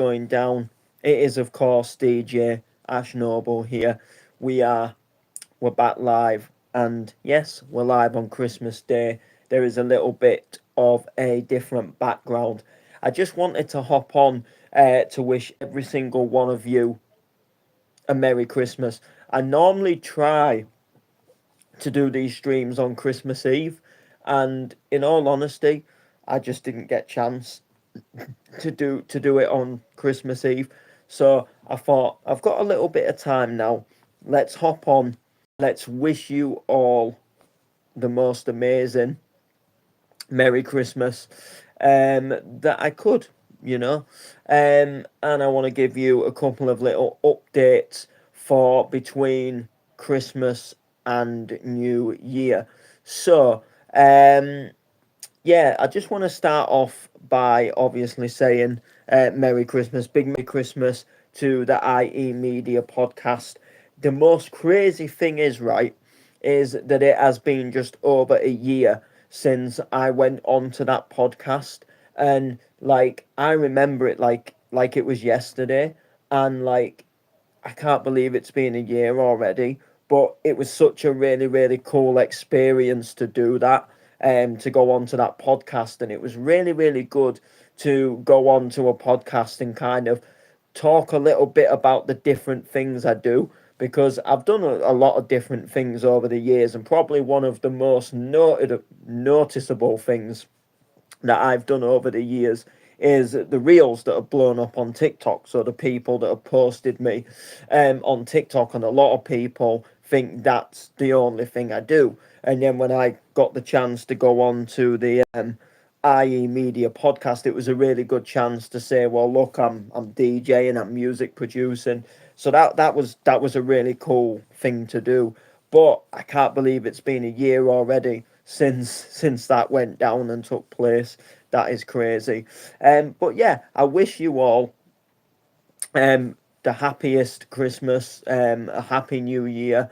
going down. It is, of course, DJ Ash Noble here. We're back live, and yes, we're live on Christmas Day. There is a little bit of a different background. I just wanted to hop on to wish every single one of you a Merry Christmas. I normally try to do these streams on Christmas Eve, and in all honesty, I just didn't get chance to do it on Christmas Eve. So I thought I've got a little bit of time now. Let's hop on. Let's wish you all the most amazing Merry Christmas that I could, you know. And I want to give you a couple of little updates for between Christmas and New Year. So, yeah, I just want to start off by obviously saying Merry Christmas, big Merry Christmas to the IE Media podcast. The most crazy thing is that it has been just over a year since I went on to that podcast, and like I remember it like it was yesterday, and like I can't believe it's been a year already, but it was such a really, really cool experience to do that, to go on to that podcast. And it was really, really good to go on to a podcast and kind of talk a little bit about the different things I do, because I've done a lot of different things over the years, and probably one of the most noticeable things that I've done over the years is the reels that have blown up on TikTok. So the people that have posted me on TikTok, and a lot of people think that's the only thing I do. And then when I got the chance to go on to the IE Media podcast, it was a really good chance to say, well, look, I'm DJing, I'm music producing. So that was a really cool thing to do. But I can't believe it's been a year already since that went down and took place. That is crazy. But yeah, I wish you all the happiest Christmas, a happy New Year,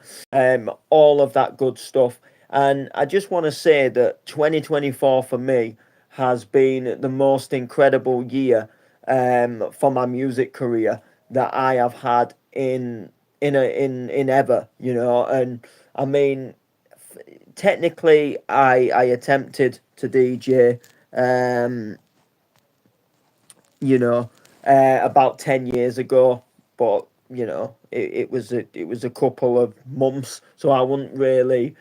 all of that good stuff. And I just want to say that 2024 for me has been the most incredible year for my music career that I have had in ever, you know. And I mean, technically, I attempted to DJ, um, you know, about 10 years ago, but you know, it was a couple of months, so I wouldn't really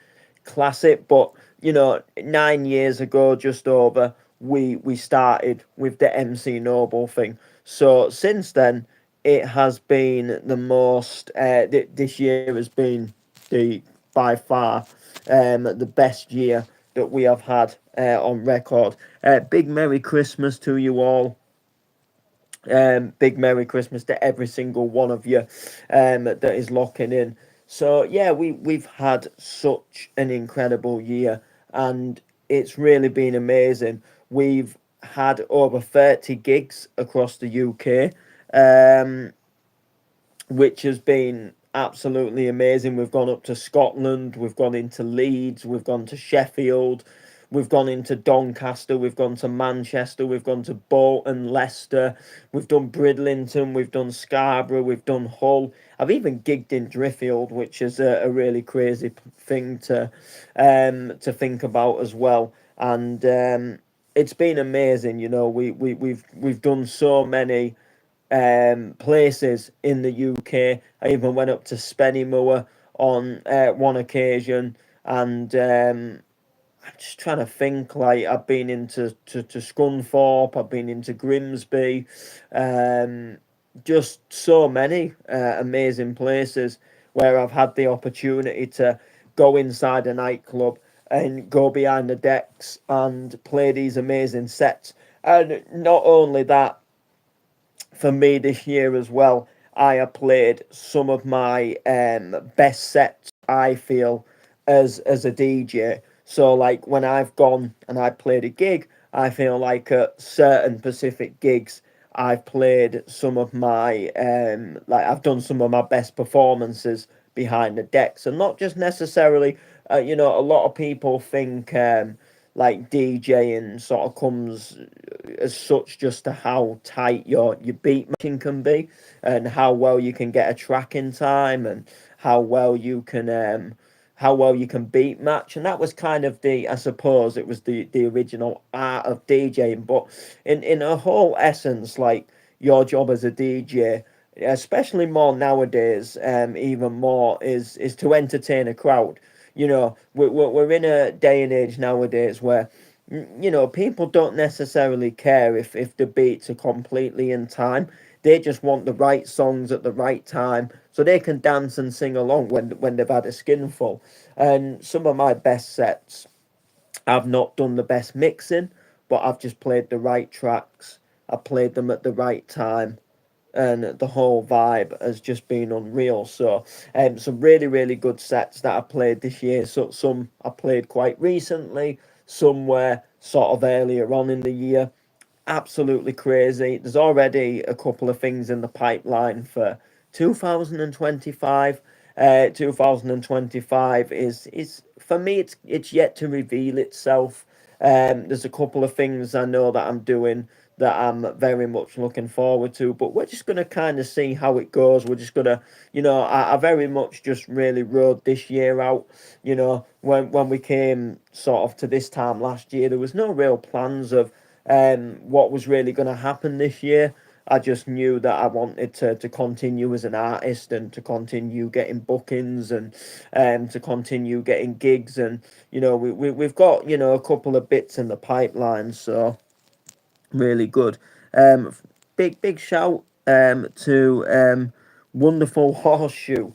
class it. But you know, 9 years ago, just over, we started with the MC Noble thing. So since then, it has been the most. This year has been the by far the best year that we have had on record. Big Merry Christmas to you all. Big Merry Christmas to every single one of you that is locking in. So yeah, we've had such an incredible year, and it's really been amazing. We've had over 30 gigs across the UK, which has been absolutely amazing. We've gone up to Scotland, we've gone into Leeds, we've gone to Sheffield, we've gone into Doncaster, we've gone to Manchester, we've gone to Bolton, Leicester, we've done Bridlington, we've done Scarborough, we've done Hull. I've even gigged in Driffield, which is a really crazy thing to think about as well. And it's been amazing, you know. We've done so many places in the UK. I even went up to Spennymoor on one occasion, and I'm just trying to think. Like, I've been to Scunthorpe, I've been into Grimsby, just so many amazing places where I've had the opportunity to go inside a nightclub and go behind the decks and play these amazing sets. And not only that, for me this year as well, I have played some of my best sets, I feel, as a DJ. So like when I've gone and I played a gig, I feel like at certain specific gigs I've played some of my like I've done some of my best performances behind the decks, and not just necessarily, you know, a lot of people think like DJing sort of comes as such just to how tight your beat matching can be, and how well you can get a track in time, and how well you can beat match. And that was kind of I suppose it was the original art of DJing. But in a whole essence, like, your job as a DJ, especially more nowadays, even more, is to entertain a crowd. We're in a day and age nowadays where, people don't necessarily care if the beats are completely in time. They just want the right songs at the right time so they can dance and sing along when they've had a skinful. And some of my best sets, I've not done the best mixing, but I've just played the right tracks. I played them at the right time, and the whole vibe has just been unreal. So, some really, really good sets that I played this year. So some I played quite recently, some were sort of earlier on in the year. Absolutely crazy. There's already a couple of things in the pipeline for 2025. 2025 is for me. It's yet to reveal itself. There's a couple of things I know that I'm doing that I'm very much looking forward to, but we're just gonna kind of see how it goes. We're just gonna, I very much just really rode this year out. When we came sort of to this time last year, there was no real plans of what was really going to happen this year. I just knew that I wanted to continue as an artist, and to continue getting bookings, and to continue getting gigs. And we've got a couple of bits in the pipeline, so really good. Um, big shout to Wonderful Horseshoe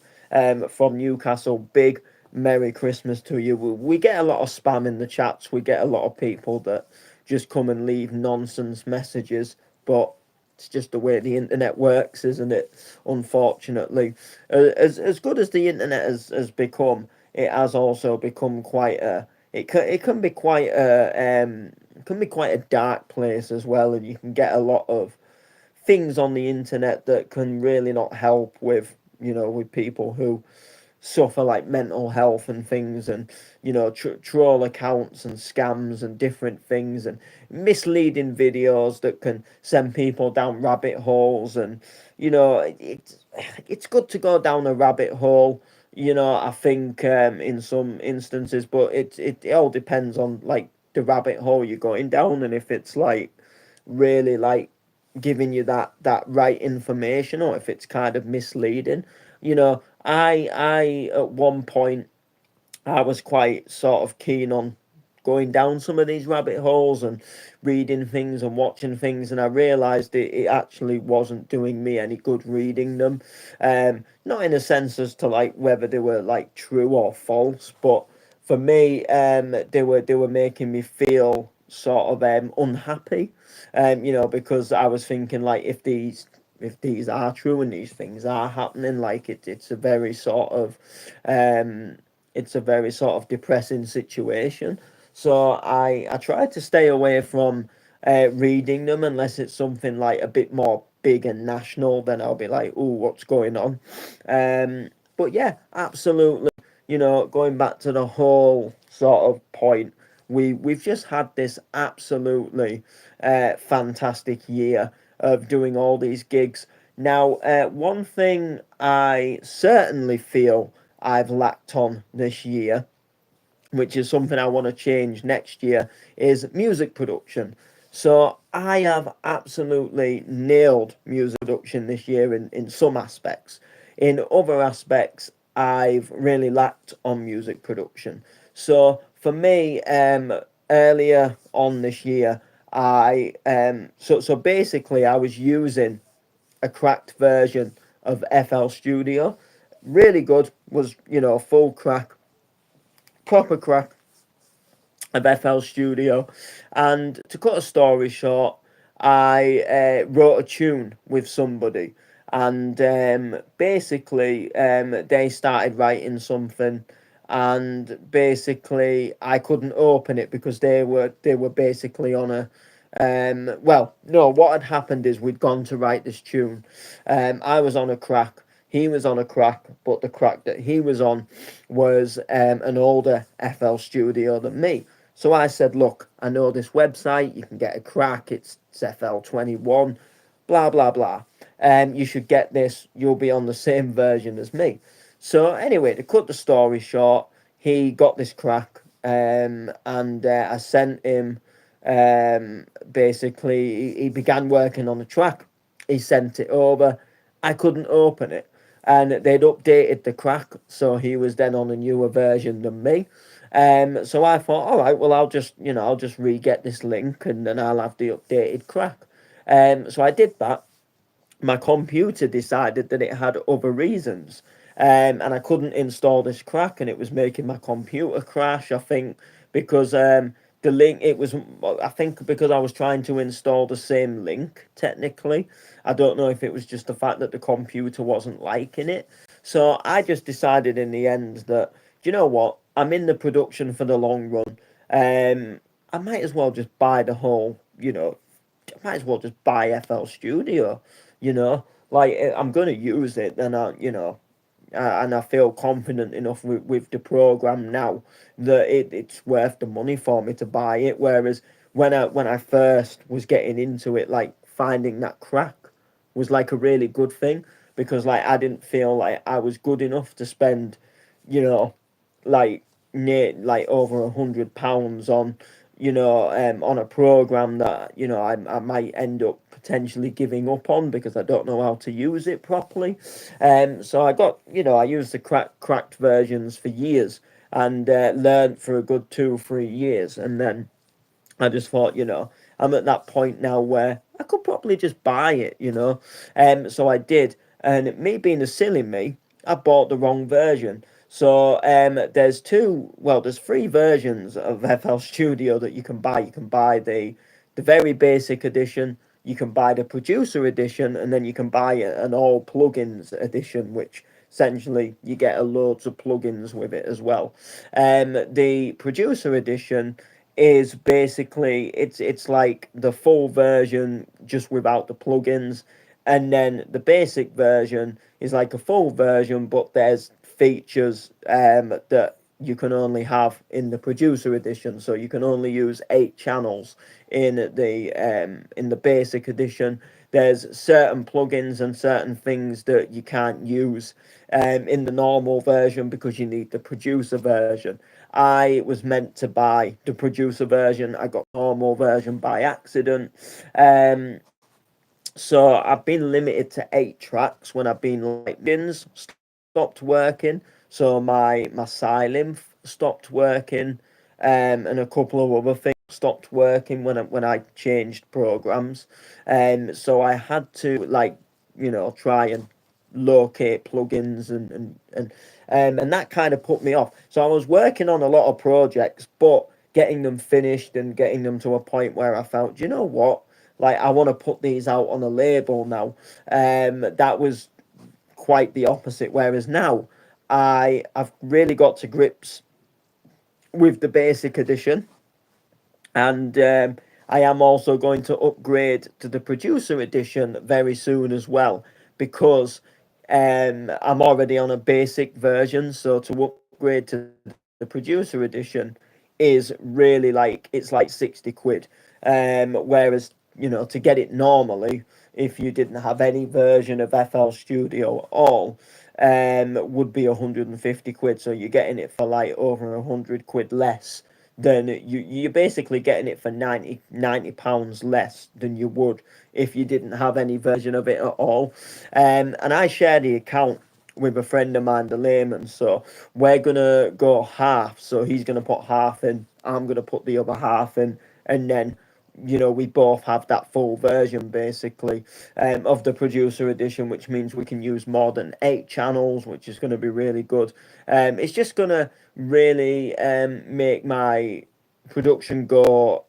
from Newcastle. Big Merry Christmas to you. We get a lot of spam in the chats. We get a lot of people that just come and leave nonsense messages, but it's just the way the internet works, isn't it? Unfortunately, as good as the internet has become, it has also become quite a. It can be quite a it can be quite a dark place as well, and you can get a lot of things on the internet that can really not help with with people who suffer like mental health and things, and troll accounts and scams and different things, and misleading videos that can send people down rabbit holes. And it's good to go down a rabbit hole, I think, in some instances, but it all depends on like the rabbit hole you're going down, and if it's like really like giving you that right information, or if it's kind of misleading. I at one point, I was quite sort of keen on going down some of these rabbit holes and reading things and watching things, and I realized it actually wasn't doing me any good reading them. Not in a sense as to like whether they were like true or false, but for me, they were making me feel sort of unhappy. Because I was thinking, like, if these are true and these things are happening, like, it's a very sort of um depressing situation. So I try to stay away from reading them, unless it's something like a bit more big and national. Then I'll be like, oh, what's going on? But yeah, absolutely. Going back to the whole sort of point, we've just had this absolutely fantastic year of doing all these gigs. Now, one thing I certainly feel I've lacked on this year, which is something I want to change next year, is music production. So I have absolutely nailed music production this year in some aspects. In other aspects, I've really lacked on music production. So for me, earlier on this year, so basically I was using a cracked version of FL Studio. Really good, was full crack, proper crack of FL Studio. And to cut a story short, I wrote a tune with somebody, and basically they started writing something, and basically I couldn't open it because they were basically on a well, no, what had happened is we'd gone to write this tune. I was on a crack, he was on a crack, but the crack that he was on was an older FL Studio than me. So I said, look, I know this website, you can get a crack, it's FL21, blah, blah, blah. You should get this, you'll be on the same version as me. So anyway, to cut the story short, he got this crack, and I sent him, basically, he began working on the track. He sent it over. I couldn't open it. And they'd updated the crack, so he was then on a newer version than me. So I thought, all right, well, I'll just re-get this link, and then I'll have the updated crack. So I did that. My computer decided that it had other reasons, and I couldn't install this crack, and it was making my computer crash. I think because the link, it was, I think because I was trying to install the same link technically. I don't know if it was just the fact that the computer wasn't liking it. So I just decided in the end that, do you know what? I'm in the production for the long run. I might as well just buy the whole, I might as well just buy FL Studio, like I'm going to use it, and and I feel confident enough with the program now that it's worth the money for me to buy it. Whereas when I first was getting into it, like finding that crack was like a really good thing, because like I didn't feel like I was good enough to spend, you know, like near like over £100 on, on a program that I might end up potentially giving up on because I don't know how to use it properly. So I used the cracked versions for years, and learned for a good 2 or 3 years, and then I just thought, I'm at that point now where I could probably just buy it, So I did, and me being a silly me, I bought the wrong version. So there's three versions of FL Studio that you can buy. You can buy the very basic edition, you can buy the producer edition, and then you can buy an all plugins edition, which essentially you get a loads of plugins with it as well. The producer edition is basically it's like the full version just without the plugins, and then the basic version is like a full version, but there's features that you can only have in the producer edition. So you can only use 8 channels in the basic edition. There's certain plugins and certain things that you can't use in the normal version because you need the producer version. I was meant to buy the producer version. I got the normal version by accident. So I've been limited to 8 tracks when I've been like bins stopped working. So my Sylymph stopped working, and a couple of other things stopped working when I changed programs. So I had to try and locate plugins and that kind of put me off. So I was working on a lot of projects, but getting them finished and getting them to a point where I felt, you know what, like I want to put these out on a label now. That was quite the opposite. Whereas now I've really got to grips with the basic edition, and I am also going to upgrade to the producer edition very soon as well, because I'm already on a basic version. So to upgrade to the producer edition is really like it's like 60 quid. Whereas to get it normally, if you didn't have any version of FL Studio at all, would be 150 quid. So you're getting it for like over 100 quid less than you're basically getting it for 90 pounds less than you would if you didn't have any version of it at all. And I share the account with a friend of mine, the layman. So we're gonna go half. So he's gonna put half in, I'm gonna put the other half in, and then we both have that full version basically of the producer edition, which means we can use more than 8 channels, which is going to be really good. It's just going to really make my production go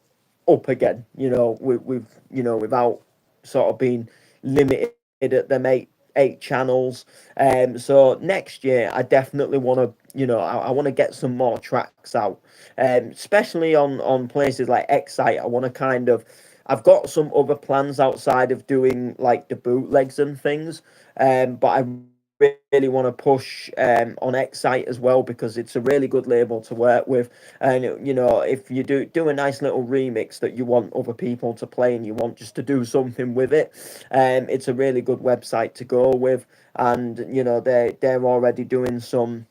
up again, without sort of being limited at them eight channels. So next year I definitely want to, I want to get some more tracks out, especially on places like Excite. I want to I've got some other plans outside of doing like the bootlegs and things, but I really want to push on Excite as well, because it's a really good label to work with. And if you do a nice little remix that you want other people to play and you want just to do something with it, it's a really good website to go with. And they're already doing some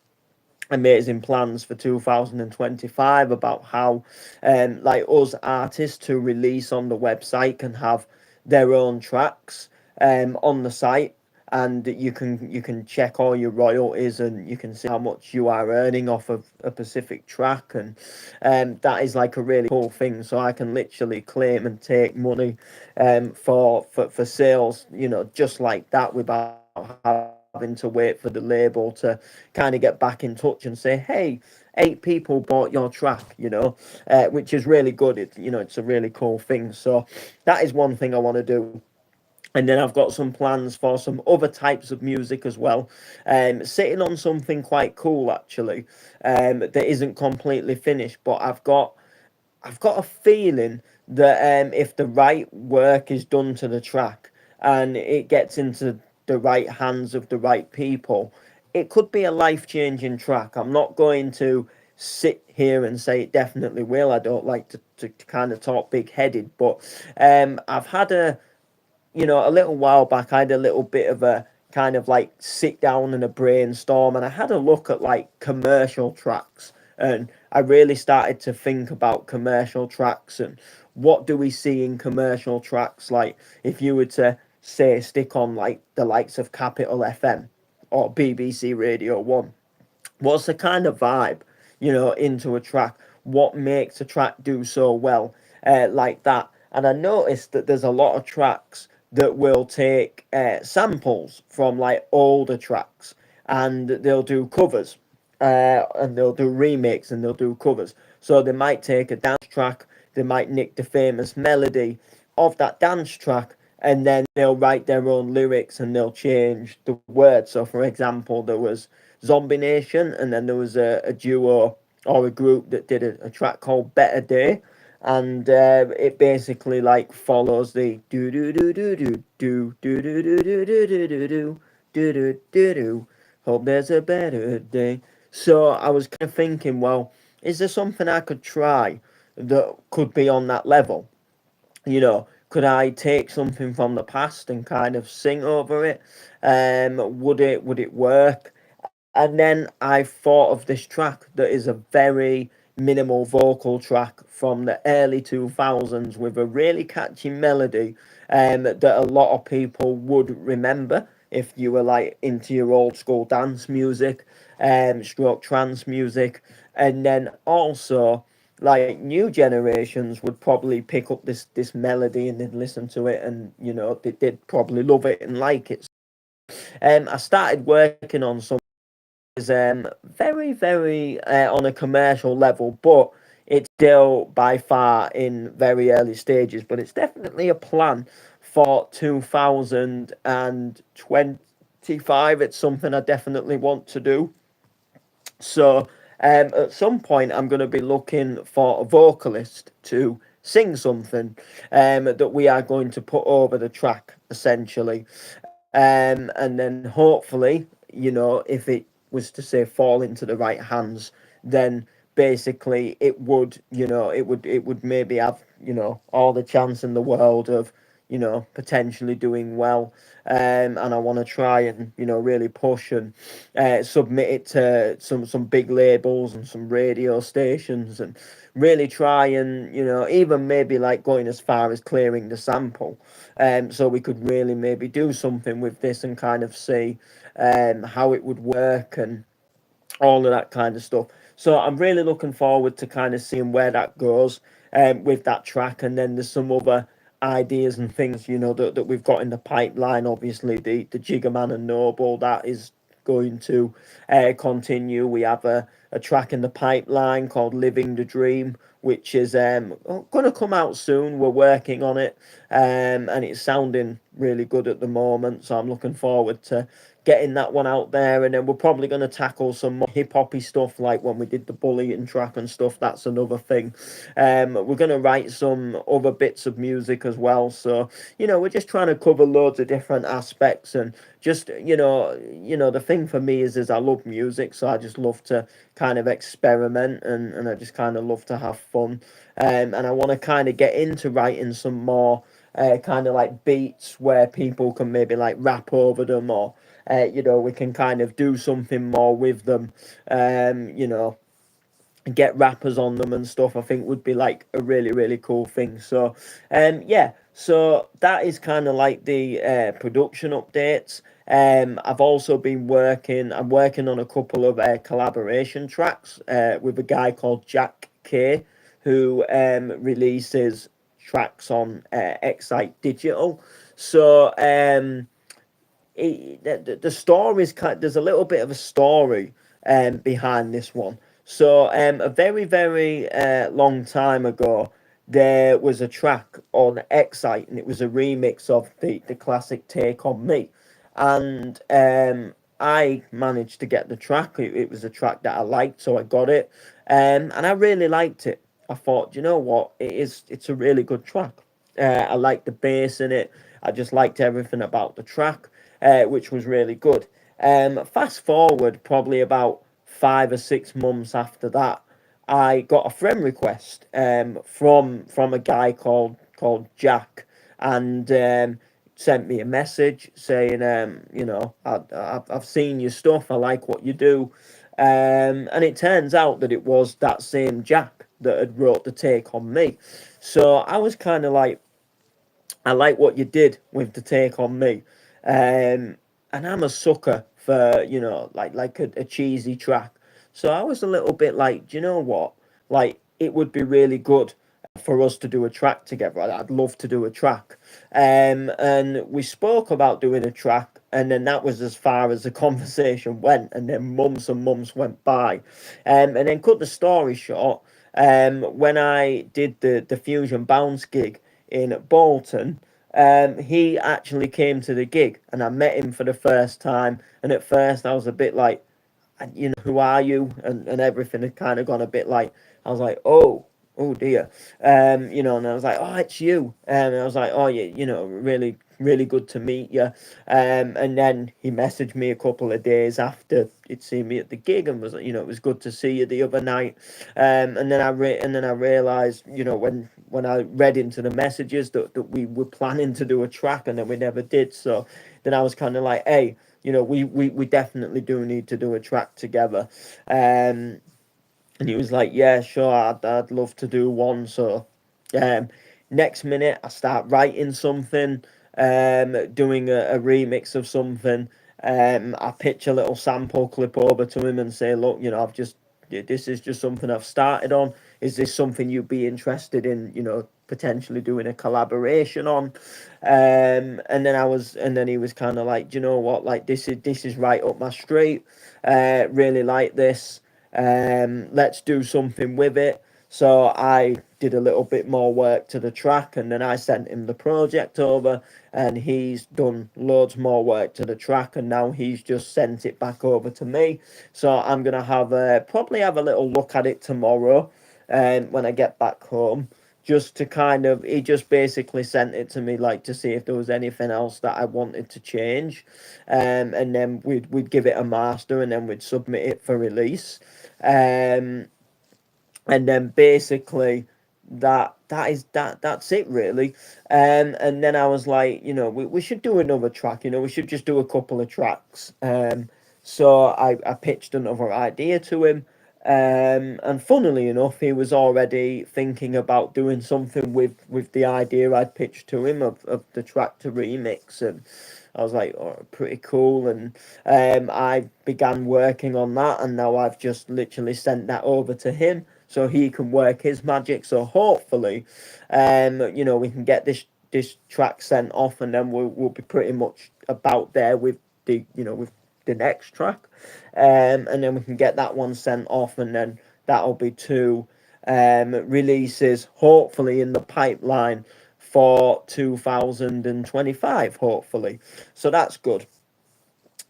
amazing plans for 2025 about how like us artists to release on the website can have their own tracks on the site, and you can check all your royalties and you can see how much you are earning off of a specific track. And that is like a really cool thing, so I can literally claim and take money for sales, just like that, without having to wait for the label to kind of get back in touch and say, hey, 8 people bought your track, which is really good. It's a really cool thing. So that is one thing I want to do. And then I've got some plans for some other types of music as well. Sitting on something quite cool actually, that isn't completely finished, but I've got a feeling that if the right work is done to the track and it gets into the right hands of the right people, it could be a life-changing track. I'm not going to sit here and say it definitely will. I don't like to kind of talk big-headed, but I've had a little while back, I had a little bit of a kind of like sit down and a brainstorm, and I had a look at like commercial tracks, and I really started to think about commercial tracks and what do we see in commercial tracks. Like if you were to say stick on like the likes of Capital FM or BBC Radio 1, what's the kind of vibe, into a track? What makes a track do so well, like that? And I noticed that there's a lot of tracks that will take samples from like older tracks, and they'll do covers, and they'll do remakes and they'll do covers. So they might take a dance track, they might nick the famous melody of that dance track, and then they'll write their own lyrics and they'll change the words. So, for example, there was Zombie Nation, and then there was a duo or a group that did a track called Better Day, and it basically like follows the do do do do do do do do do do do do do do do do do. Hope there's a better day. So I was kind of thinking, well, is there something I could try that could be on that level? Could I take something from the past and kind of sing over it? Would it work? And then I thought of this track that is a very minimal vocal track from the early 2000s with a really catchy melody, that a lot of people would remember if you were like into your old school dance music, stroke trance music. And then also like new generations would probably pick up this melody and then listen to it, and they'd probably love it and like it. I started working on some is very, very on a commercial level, but it's still by far in very early stages. But it's definitely a plan for 2025. It's something I definitely want to do. So at some point, I'm going to be looking for a vocalist to sing something that we are going to put over the track, essentially. And then hopefully, if it was to say fall into the right hands, then basically it would maybe have all the chance in the world of potentially doing well. And I want to try and really push and submit it to some big labels and some radio stations, and really try and even maybe like going as far as clearing the sample, so we could really maybe do something with this and kind of see how it would work and all of that kind of stuff. So I'm really looking forward to kind of seeing where that goes with that track. And then there's some other ideas and things, that we've got in the pipeline. Obviously, the Jiggerman and Noble, that is going to continue. We have a a track in the pipeline called Living the Dream, which is going to come out soon. We're working on it, and it's sounding really good at the moment. So I'm looking forward to getting that one out there. And then we're probably going to tackle some more hip hoppy stuff, like when we did the bullying track and stuff. That's another thing. We're going to write some other bits of music as well. So we're just trying to cover loads of different aspects. And just the thing for me is I love music, so I just love to kind of experiment, and I just kind of love to have fun. And I want to kind of get into writing some more kind of like beats where people can maybe like rap over them, or we can kind of do something more with them. Get rappers on them and stuff, I think would be like a really, really cool thing. So yeah, so that is kind of like the production updates. I'm working on a couple of collaboration tracks with a guy called Jack K, who releases tracks on Excite Digital. So the story is there's a little bit of a story behind this one. So a very, very long time ago, there was a track on Excite, and it was a remix of the classic Take On Me. And I managed to get the track. It was a track that I liked, so I got it. And I really liked it. I thought, you know what, it's a really good track. I liked the bass in it. I just liked everything about the track, which was really good. Fast forward probably about 5 or 6 months after that, I got a friend request from a guy called Jack, and sent me a message saying, I've seen your stuff. I like what you do. And it turns out that it was that same Jack that had wrote the Take On Me. So I was kind of like, I like what you did with the Take On Me. And I'm a sucker for, like a cheesy track. So I was a little bit like, do you know what? Like, it would be really good for us to do a track together. I'd love to do a track. And we spoke about doing a track, and then that was as far as the conversation went. And then months and months went by. And then, cut the story short, when I did the Fusion Bounce gig in Bolton, he actually came to the gig, and I met him for the first time. And at first, I was a bit like, who are you? And everything had kind of gone a bit like, I was like, oh dear. And I was like, oh, it's you. And I was like, oh, yeah, really, really good to meet you. And then he messaged me a couple of days after he'd seen me at the gig, and was like, it was good to see you the other night. And then I realized, when I read into the messages that we were planning to do a track, and then we never did. So then I was kind of like, hey, we definitely do need to do a track together. And he was like, yeah, sure, I'd love to do one. So next minute, I start writing something, doing a remix of something. I pitch a little sample clip over to him and say, look, this is just something I've started on. Is this something you'd be interested in, potentially doing a collaboration on? And then he was kind of like, do you know what, like, this is right up my street. Really like this. Let's do something with it. So I did a little bit more work to the track, and then I sent him the project over, and he's done loads more work to the track, and now he's just sent it back over to me. So I'm gonna probably have a little look at it tomorrow, when I get back home, just to he just basically sent it to me, like, to see if there was anything else that I wanted to change, and then we'd give it a master, and then we'd submit it for release. And then basically that's it really. And then I was like, we should do another track. We should just do a couple of tracks. So I pitched another idea to him. And funnily enough, he was already thinking about doing something with the idea I'd pitched to him of the track to remix. And I was like, oh, pretty cool. And I began working on that, and now I've just literally sent that over to him so he can work his magic. So hopefully, we can get this track sent off, and then we'll be pretty much about there with the with the next track, and then we can get that one sent off, and then that'll be two releases, hopefully in the pipeline for 2025, hopefully. So that's good.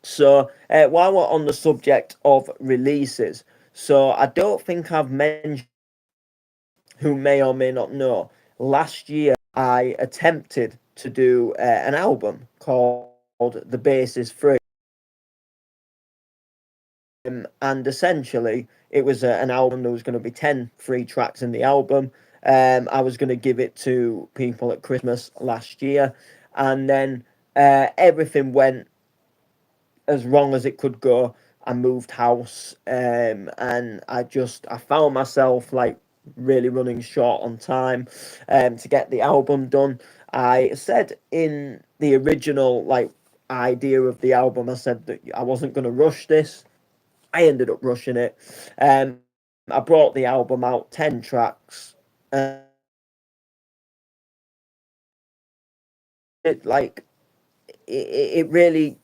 So while we're on the subject of releases, so I don't think I've mentioned, who may or may not know, last year I attempted to do an album called The Bass is Free. And essentially, it was an album. There was going to be 10 free tracks in the album. I was going to give it to people at Christmas last year, and then everything went as wrong as it could go. I moved house, and I found myself like really running short on time to get the album done. I said in the original like idea of the album, I said that I wasn't going to rush this. I ended up rushing it. I brought the album out, 10 tracks. It like it really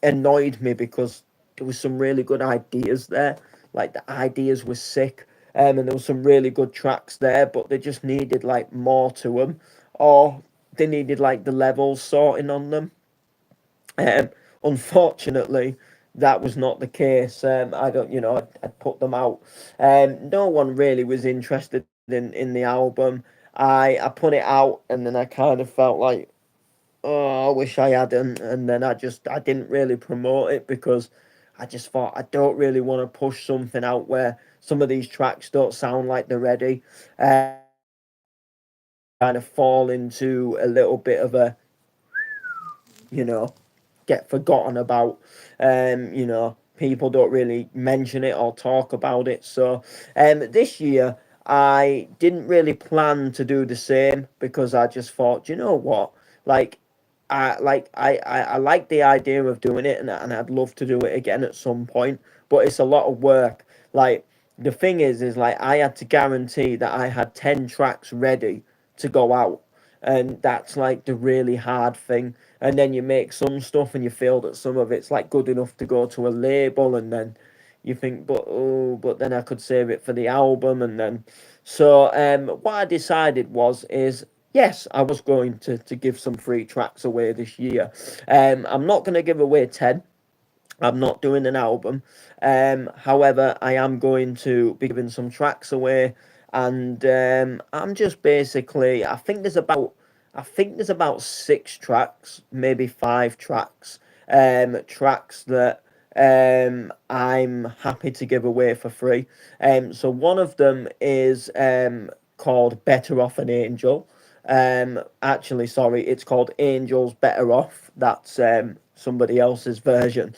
annoyed me because there was some really good ideas there. Like the ideas were sick, and there was some really good tracks there, but they just needed like more to them, or they needed like the levels sorting on them. Um, Unfortunately, that was not the case. I don't, I put them out. No one really was interested in the album. I put it out, and then I kind of felt like, oh, I wish I hadn't. And then I didn't really promote it because I just thought I don't really want to push something out where some of these tracks don't sound like they're ready. Kind of fall into a little bit of a, you know, get forgotten about. People don't really mention it or talk about it. So this year I didn't really plan to do the same because I just thought, you know what, like I like the idea of doing it, and I'd love to do it again at some point, but it's a lot of work. Like the thing is like I had to guarantee that I had 10 tracks ready to go out, and that's like the really hard thing. And then you make some stuff and you feel that some of it's like good enough to go to a label, and then you think, but then I could save it for the album. And then so what I decided is yes, I was going to give some free tracks away this year. I'm not going to give away 10. I'm not doing an album. However, I am going to be giving some tracks away, and I'm just basically. I think there's about 6 tracks, maybe 5 tracks. Tracks that I'm happy to give away for free. So one of them is called "Better Off an Angel." Actually, sorry, it's called Angels Better Off. That's somebody else's version.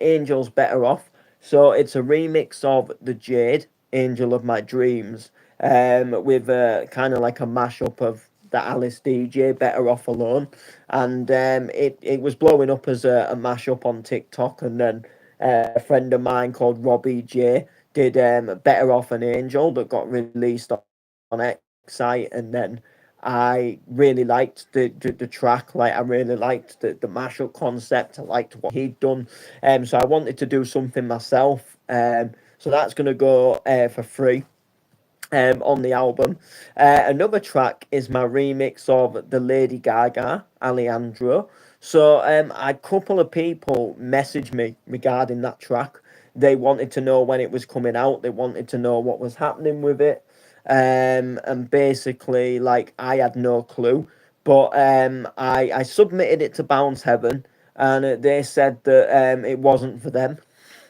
Angels Better Off. So it's a remix of The Jade, Angel of My Dreams, with kind of like a mashup of the Alice DJ, Better Off Alone. And it was blowing up as a mashup on TikTok. And then a friend of mine called Robbie J did Better Off an Angel that got released on Excite. And then I really liked the track. Like I really liked the mashup concept. I liked what he'd done. So I wanted to do something myself. So that's gonna go for free. On the album. Another track is my remix of the Lady Gaga Alejandro. So a couple of people messaged me regarding that track. They wanted to know when it was coming out. They wanted to know what was happening with it. And basically, like I had no clue. But I submitted it to Bounce Heaven, and they said that it wasn't for them.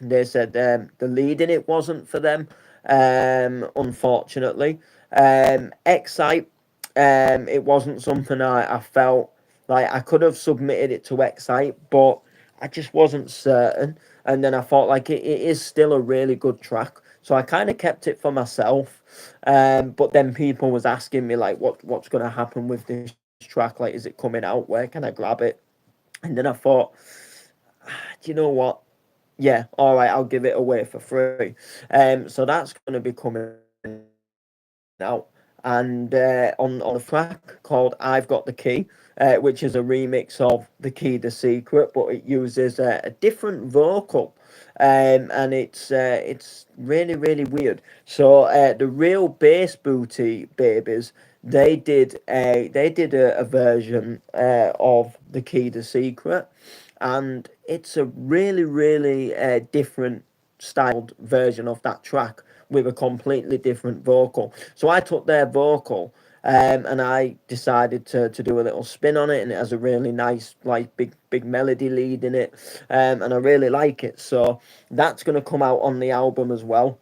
They said the lead in it wasn't for them, unfortunately. Excite, it wasn't something I felt like I could have submitted it to Excite, but I just wasn't certain. And then I thought like it is still a really good track, so I kind of kept it for myself. But then people was asking me like, what's gonna happen with this track? Like, is it coming out? Where can I grab it? And then I thought, do you know what? Yeah, all right, I'll give it away for free. So that's going to be coming out. and on the track called "I've Got the Key," which is a remix of "The Key to Secret," but it uses a different vocal, and it's really really weird. So the Real Bass Booty Babies, they did a version of "The Key to Secret," and it's a really really different styled version of that track with a completely different vocal. So I took their vocal, and I decided to do a little spin on it, and it has a really nice, like, big melody lead in it, and I really like it. So that's going to come out on the album as well,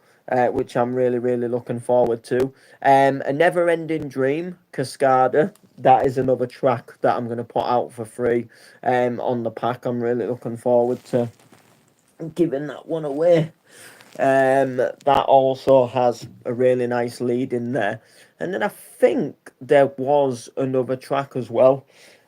which I'm really, really looking forward to. A Never Ending Dream, Cascada. That is another track that I'm going to put out for free on the pack. I'm really looking forward to giving that one away. That also has a really nice lead in there. And then I think there was another track as well.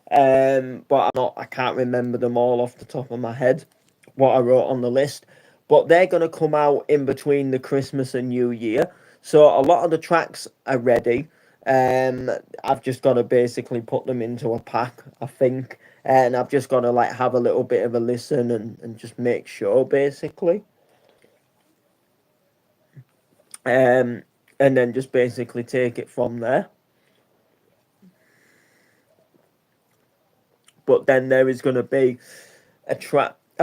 But I can't remember them all off the top of my head, what I wrote on the list. But they're gonna come out in between the Christmas and New Year. So a lot of the tracks are ready. I've just got to basically put them into a pack, I think. And I've just got to like have a little bit of a listen and just make sure basically. um, and then just basically take it from there. But then there is going to be a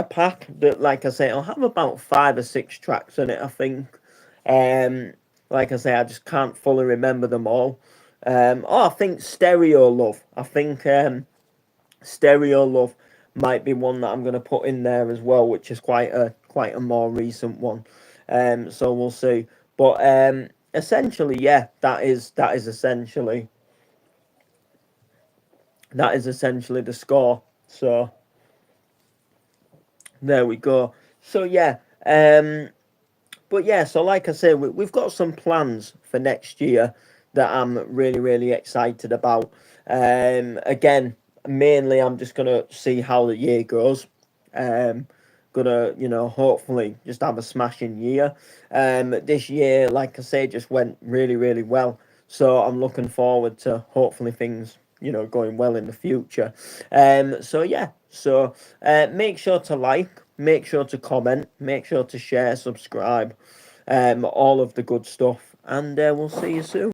pack that, like I say, I'll have about 5 or 6 tracks in it, I think. Um, like I say, I just can't fully remember them all. I think Stereo Love. I think Stereo Love might be one that I'm going to put in there as well, which is quite a more recent one. So we'll see. But essentially, yeah, that is essentially the score. So there we go. So yeah, but yeah, so like I say, we've got some plans for next year that I'm really really excited about. Again, mainly I'm just gonna see how the year goes. Gonna, hopefully just have a smashing year. This year, like I say, just went really really well. So I'm looking forward to hopefully things, going well in the future. So yeah, so make sure to like, make sure to comment, make sure to share, subscribe, all of the good stuff, and we'll see you soon.